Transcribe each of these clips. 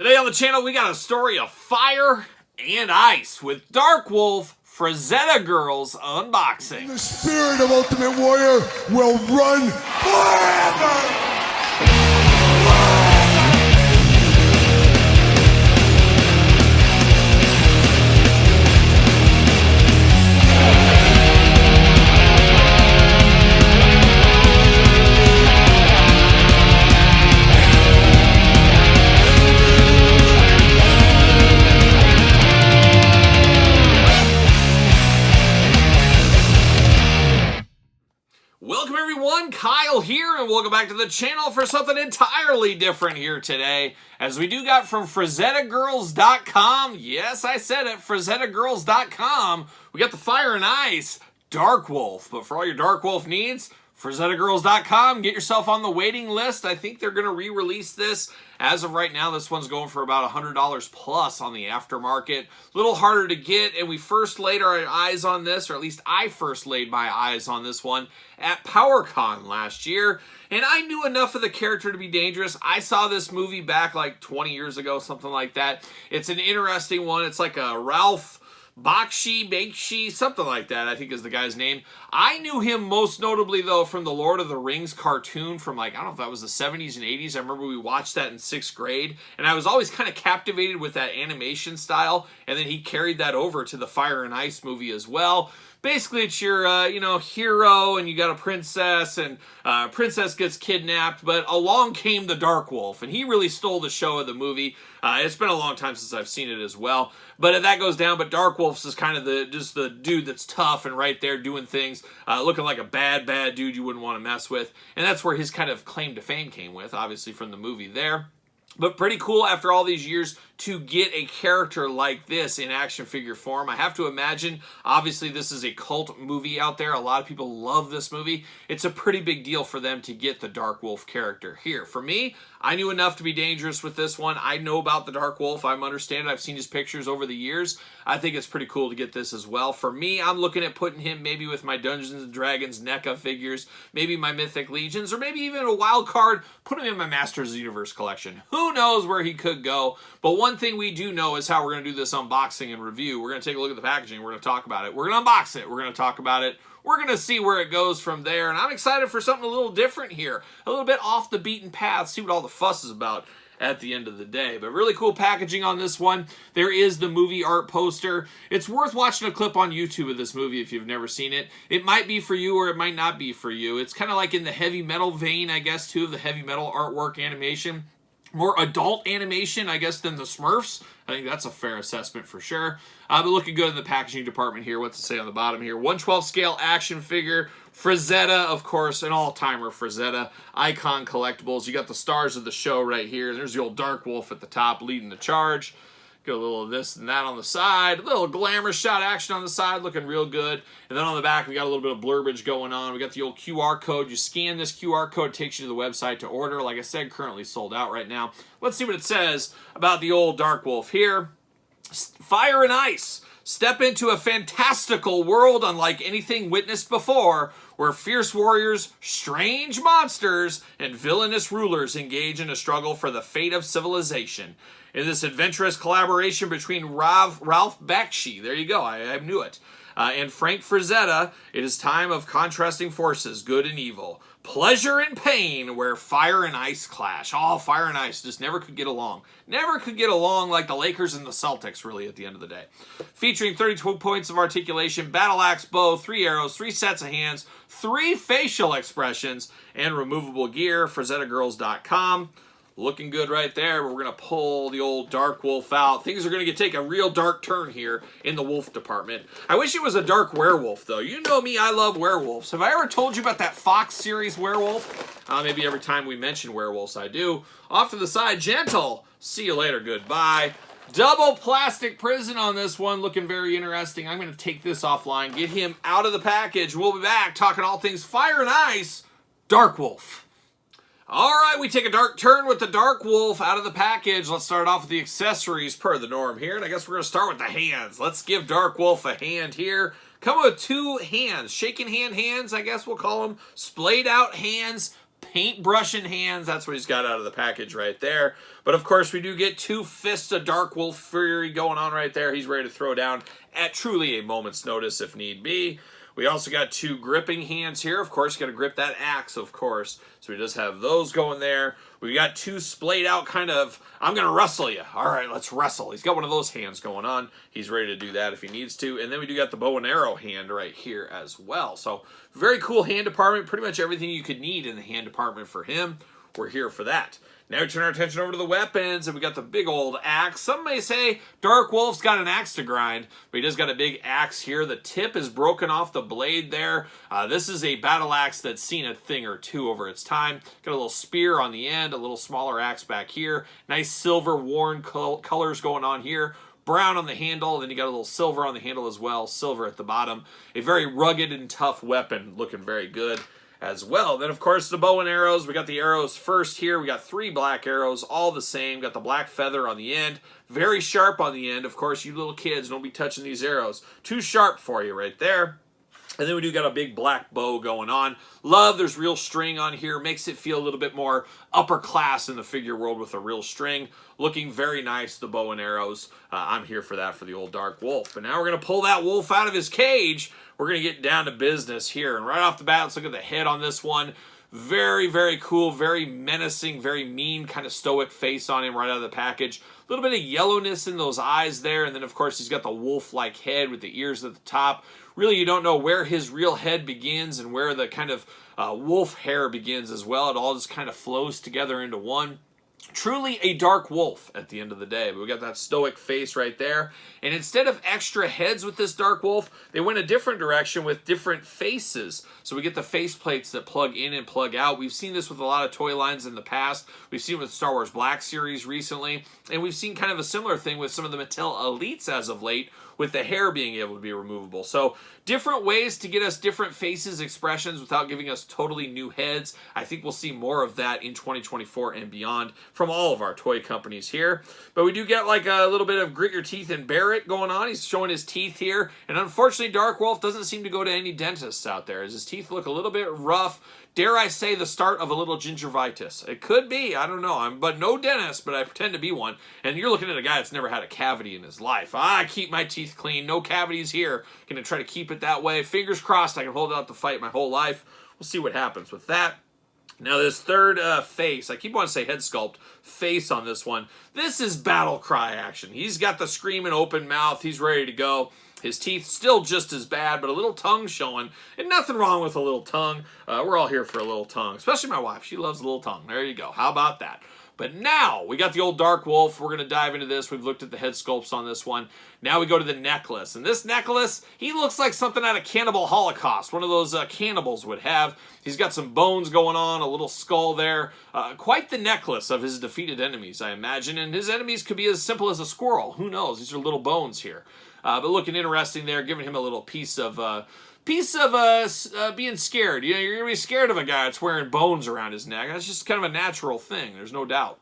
Today on the channel, we got a story of fire and ice with Dark Wolf Frazetta Girls unboxing. The spirit of Ultimate Warrior will run forever! Welcome everyone, Kyle here, and welcome back to the channel for something entirely different here today, as we do got from FrazettaGirls.com. Yes, I said it, FrazettaGirls.com. We got the Fire and Ice Dark Wolf, but for all your Dark Wolf needs, FrazettaGirls.com. Get yourself on the waiting list. I think they're going to re-release this. As of right now, this one's going for about $100 plus on the aftermarket. A little harder to get, and we first laid our eyes on this, or at least I first laid my eyes on this one at PowerCon last year, and I knew enough of the character to be dangerous. I saw this movie back like 20 years ago, something like that. It's an interesting one. It's like a Ralph Bakshi, something like that, I think is the guy's name. I knew him most notably, though, from the Lord of the Rings cartoon from, like, I don't know if that was the 70s and 80s. I remember we watched that in 6th grade, and I was always kind of captivated with that animation style, and then he carried that over to the Fire and Ice movie as well. Basically, it's your, hero, and you got a princess, and princess gets kidnapped, but along came the Dark Wolf, and he really stole the show of the movie. It's been a long time since I've seen it as well, but that goes down. But Dark Wolf's is kind of just the dude that's tough and right there doing things, looking like a bad dude you wouldn't want to mess with, and that's where his kind of claim to fame came with, obviously from the movie there. But pretty cool after all these years to get a character like this in action figure form. I have to imagine, obviously this is a cult movie out there. A lot of people love this movie. It's a pretty big deal for them to get the Dark Wolf character here. For me, I knew enough to be dangerous with this one. I know about the Dark Wolf. I understand it. I've seen his pictures over the years. I think it's pretty cool to get this as well. For me, I'm looking at putting him maybe with my Dungeons & Dragons NECA figures, maybe my Mythic Legions, or maybe even a wild card, put him in my Masters of the Universe collection. Who knows where he could go? But one thing we do know is how we're going to do this unboxing and review. We're going to take a look at the packaging. We're going to talk about it. We're going to unbox it. We're going to talk about it. We're going to see where it goes from there, and I'm excited for something a little different here. A little bit off the beaten path, see what all the fuss is about at the end of the day. But really cool packaging on this one. There is the movie art poster. It's worth watching a clip on YouTube of this movie if you've never seen it. It might be for you or it might not be for you. It's kind of like in the heavy metal vein, I guess, too, of the heavy metal artwork animation. More adult animation, I guess, than the Smurfs. I think that's a fair assessment for sure. But looking good in the packaging department here. What's it say on the bottom here? 1/12 scale action figure. Frazetta, of course, an all-timer Frazetta. Icon collectibles. You got the stars of the show right here. There's the old Dark Wolf at the top leading the charge. Got a little of this and that on the side. A little glamour shot action on the side, looking real good. And then on the back, we got a little bit of blurbage going on. We got the old QR code. You scan this QR code, it takes you to the website to order. Like I said, currently sold out right now. Let's see what it says about the old Dark Wolf here. Fire and Ice. Step into a fantastical world unlike anything witnessed before, where fierce warriors, strange monsters, and villainous rulers engage in a struggle for the fate of civilization. In this adventurous collaboration between Ralph Bakshi, there you go, I knew it, and Frank Frazetta, it is time of contrasting forces, good and evil. Pleasure and pain, where fire and ice clash. Oh, fire and ice just never could get along. Never could get along like the Lakers and the Celtics, really, at the end of the day. Featuring 32 points of articulation, battle axe, bow, 3 arrows, 3 sets of hands, 3 facial expressions, and removable gear. FrazettaGirls.com. Looking good right there, but we're going to pull the old Dark Wolf out. Things are going to take a real dark turn here in the wolf department. I wish it was a dark werewolf, though. You know me, I love werewolves. Have I ever told you about that Fox series werewolf? Maybe every time we mention werewolves, I do. Off to the side, gentle. See you later, goodbye. Double plastic prison on this one, looking very interesting. I'm going to take this offline, get him out of the package. We'll be back talking all things Fire and Ice, Dark Wolf. All right, we take a dark turn with the Dark Wolf out of the package. Let's start off with the accessories per the norm here, and I guess we're going to start with the hands. Let's give Dark Wolf a hand here. Come with 2 hands, shaking hands, I guess we'll call them, splayed out hands, paintbrushing hands. That's what he's got out of the package right there. But of course, we do get 2 fists of Dark Wolf Fury going on right there. He's ready to throw down at truly a moment's notice if need be. We also got 2 gripping hands here. Of course, got to grip that axe, of course. So he does have those going there. We got 2 splayed out kind of, I'm going to wrestle you. All right, let's wrestle. He's got one of those hands going on. He's ready to do that if he needs to. And then we do got the bow and arrow hand right here as well. So very cool hand department. Pretty much everything you could need in the hand department for him. We're here for that. Now we turn our attention over to the weapons, and we got the big old axe. Some may say Dark Wolf's got an axe to grind, but he does got a big axe here. The tip is broken off the blade there. This is a battle axe that's seen a thing or two over its time. Got a little spear on the end, a little smaller axe back here. Nice silver worn colors going on here. Brown on the handle, then you got a little silver on the handle as well. Silver at the bottom. A very rugged and tough weapon, looking very good as well. Then, of course, the bow and arrows. We got the arrows first here. We got 3 black arrows, all the same. Got the black feather on the end. Very sharp on the end. Of course, you little kids, don't be touching these arrows. Too sharp for you right there. And then we do got a big black bow going on. Love there's real string on here. Makes it feel a little bit more upper class in the figure world with a real string. Looking very nice, the bow and arrows. I'm here for that for the old Dark Wolf. But now we're going to pull that wolf out of his cage. We're going to get down to business here. And right off the bat, let's look at the head on this one. Very, very cool, very menacing, very mean, kind of stoic face on him right out of the package. A little bit of yellowness in those eyes there. And then, of course, he's got the wolf-like head with the ears at the top. Really, you don't know where his real head begins and where the kind of wolf hair begins as well. It all just kind of flows together into one. Truly a dark wolf at the end of the day. But we got that stoic face right there. And instead of extra heads with this dark wolf, they went a different direction with different faces. So we get the face plates that plug in and plug out. We've seen this with a lot of toy lines in the past. We've seen it with Star Wars Black Series recently. And we've seen kind of a similar thing with some of the Mattel Elites as of late, with the hair being able to be removable. So different ways to get us different faces, expressions without giving us totally new heads. I think we'll see more of that in 2024 and beyond from all of our toy companies here. But we do get like a little bit of grit your teeth and bear it going on. He's showing his teeth here. And unfortunately, Dark Wolf doesn't seem to go to any dentists out there, as his teeth look a little bit rough. Dare I say the start of a little gingivitis? It could be, I don't know. I'm but no dentist, but I pretend to be one. And you're looking at a guy that's never had a cavity in his life. I keep my teeth clean, no cavities here. Gonna try to keep it that way. Fingers crossed I can hold out the fight my whole life. We'll see what happens with that. Now this third face, I keep wanting to say head sculpt, face on this one. This is battle cry action. He's got the screaming open mouth. He's ready to go. His teeth still just as bad, but a little tongue showing. And nothing wrong with a little tongue. We're all here for a little tongue, especially my wife. She loves a little tongue. There you go. How about that? But now, we got the old Dark Wolf. We're going to dive into this. We've looked at the head sculpts on this one. Now we go to the necklace. And this necklace, he looks like something out of Cannibal Holocaust. One of those cannibals would have. He's got some bones going on, a little skull there. Quite the necklace of his defeated enemies, I imagine. And his enemies could be as simple as a squirrel. Who knows? These are little bones here. But looking interesting there, giving him a little piece of being scared. You know, you're going to be scared of a guy that's wearing bones around his neck. That's just kind of a natural thing. There's no doubt.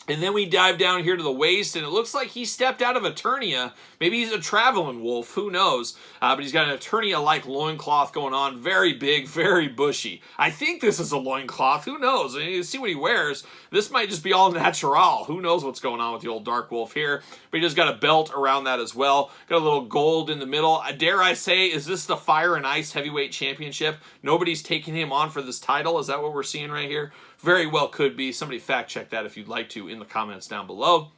And then we dive down here to the waist, and it looks like he stepped out of Eternia. Maybe he's a traveling wolf, who knows? But he's got an Eternia-like loincloth going on. Very big, very bushy. I think this is a loincloth. Who knows? I mean, you see what he wears. This might just be all natural. Who knows what's going on with the old Dark Wolf here? But he just got a belt around that as well. Got a little gold in the middle. Dare I say, is this the Fire and Ice Heavyweight Championship? Nobody's taking him on for this title. Is that what we're seeing right here? Very well could be. Somebody fact check that if you'd like to in the comments down below.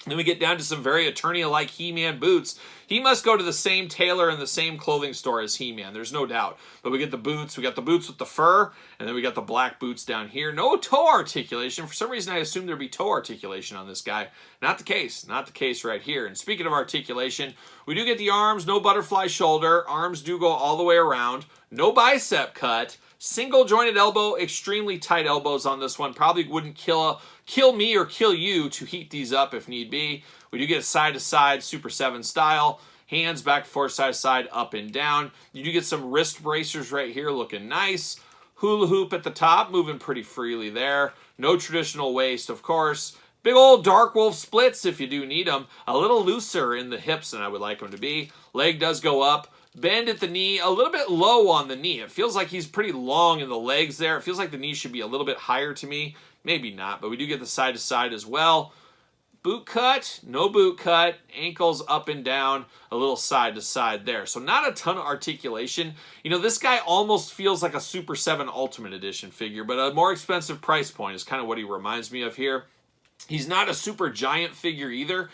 Then we get down to some very Eternia-like He-Man boots. He must go to the same tailor and the same clothing store as He-Man. There's no doubt. But we get the boots. We got the boots with the fur. And then we got the black boots down here. No toe articulation. For some reason, I assumed there'd be toe articulation on this guy. Not the case. Not the case right here. And speaking of articulation, we do get the arms. No butterfly shoulder. Arms do go all the way around. No bicep cut. Single jointed elbow, extremely tight elbows on this one. Probably wouldn't kill me or kill you to heat these up if need be. We do get a side to side Super 7 style. Hands back, forth, side to side, up and down. You do get some wrist bracers right here looking nice. Hula hoop at the top, moving pretty freely there. No traditional waist, of course. Big old Dark Wolf splits if you do need them. A little looser in the hips than I would like them to be. Leg does go up. Bend at the knee, a little bit low on the knee. It feels like he's pretty long in the legs there. It feels like the knee should be a little bit higher to me. Maybe not, but we do get the side to side as well. Boot cut, no boot cut, ankles up and down, a little side to side there. So not a ton of articulation. You know, this guy almost feels like a Super 7 Ultimate Edition figure, but a more expensive price point is kind of what he reminds me of here. He's not a super giant figure either.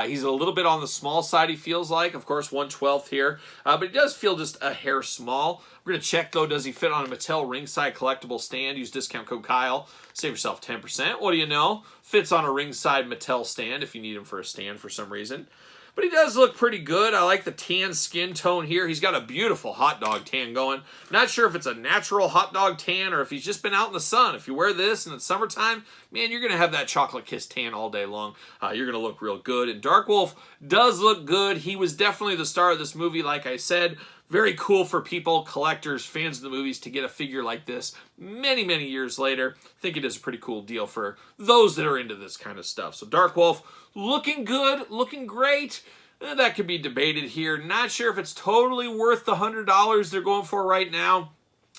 He's a little bit on the small side, he feels like. Of course, 1/12 here. But he does feel just a hair small. We're going to check, though, does he fit on a Mattel ringside collectible stand? Use discount code Kyle. Save yourself 10%. What do you know? Fits on a ringside Mattel stand if you need him for a stand for some reason. But he does look pretty good. I like the tan skin tone here. He's got a beautiful hot dog tan going. Not sure if it's a natural hot dog tan or if he's just been out in the sun. If you wear this in the summertime, man, you're going to have that chocolate kiss tan all day long. You're going to look real good. And Dark Wolf does look good. He was definitely the star of this movie, like I said. Very cool for people, collectors, fans of the movies to get a figure like this many, many years later. I think it is a pretty cool deal for those that are into this kind of stuff. So Dark Wolf, looking good, looking great. That could be debated here. Not sure if it's totally worth the $100 they're going for right now.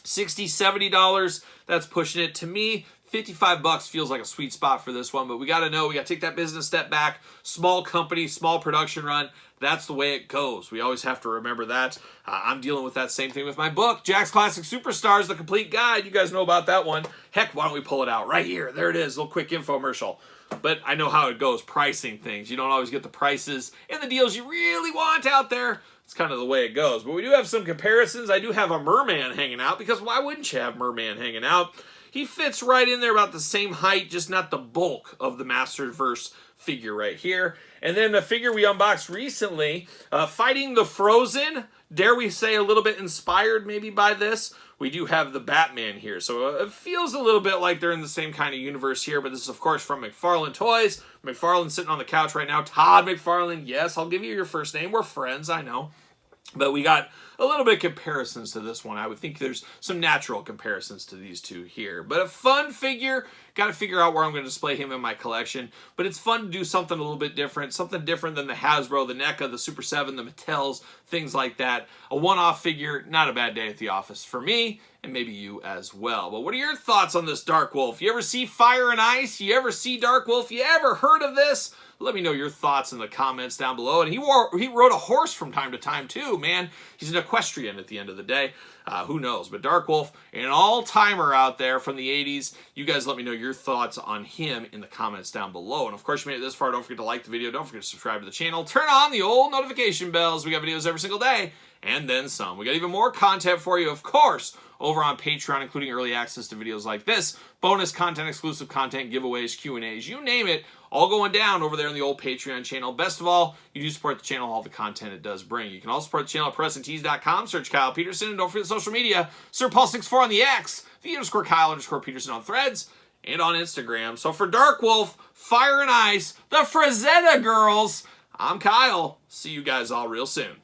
$60, $70, that's pushing it. To me, $55 feels like a sweet spot for this one, but we got to know, we got to take that business step back. Small company, small production run. That's the way it goes. We always have to remember that. I'm dealing with that same thing with my book, Jack's Classic Superstars, The Complete Guide. You guys know about that one. Heck, why don't we pull it out right here? There it is, a little quick infomercial. But I know how it goes, pricing things. You don't always get the prices and the deals you really want out there. It's kind of the way it goes. But we do have some comparisons. I do have a merman hanging out, because why wouldn't you have merman hanging out? He fits right in there about the same height, just not the bulk of the Masterverse figure right here. And then the figure we unboxed recently, fighting the Frozen, dare we say a little bit inspired maybe by this. We do have the Batman here, so it feels a little bit like they're in the same kind of universe here, but this is, of course, from McFarlane Toys. McFarlane's sitting on the couch right now. Todd McFarlane, yes, I'll give you your first name. We're friends, I know. But we got a little bit of comparisons to this one. I would think there's some natural comparisons to these two here. But a fun figure. Got to figure out where I'm going to display him in my collection. But it's fun to do something a little bit different. Something different than the Hasbro, the NECA, the Super 7, the Mattels, things like that. A one-off figure, not a bad day at the office for me, and maybe you as well. But what are your thoughts on this Dark Wolf? You ever see Fire and Ice? You ever see Dark Wolf? You ever heard of this? Let me know your thoughts in the comments down below. And he rode a horse from time to time too, man. He's an equestrian at the end of the day. Who knows? But Dark Wolf, an all-timer out there from the 80s. You guys let me know your thoughts on him in the comments down below. And of course, you made it this far. Don't forget to like the video. Don't forget to subscribe to the channel. Turn on the old notification bells. We got videos every single day. And then some. We got even more content for you, of course, over on Patreon, including early access to videos like this, bonus content, exclusive content, giveaways, Q&As, you name it, all going down over there on the old Patreon channel. Best of all, you do support the channel, all the content it does bring. You can also support the channel at PresenTees.com, search Kyle Peterson, and don't forget social media, SirPaul64 on the X, _Kyle_Peterson on Threads, and on Instagram. So for Dark Wolf, Fire and Ice, the Frazetta girls, I'm Kyle. See you guys all real soon.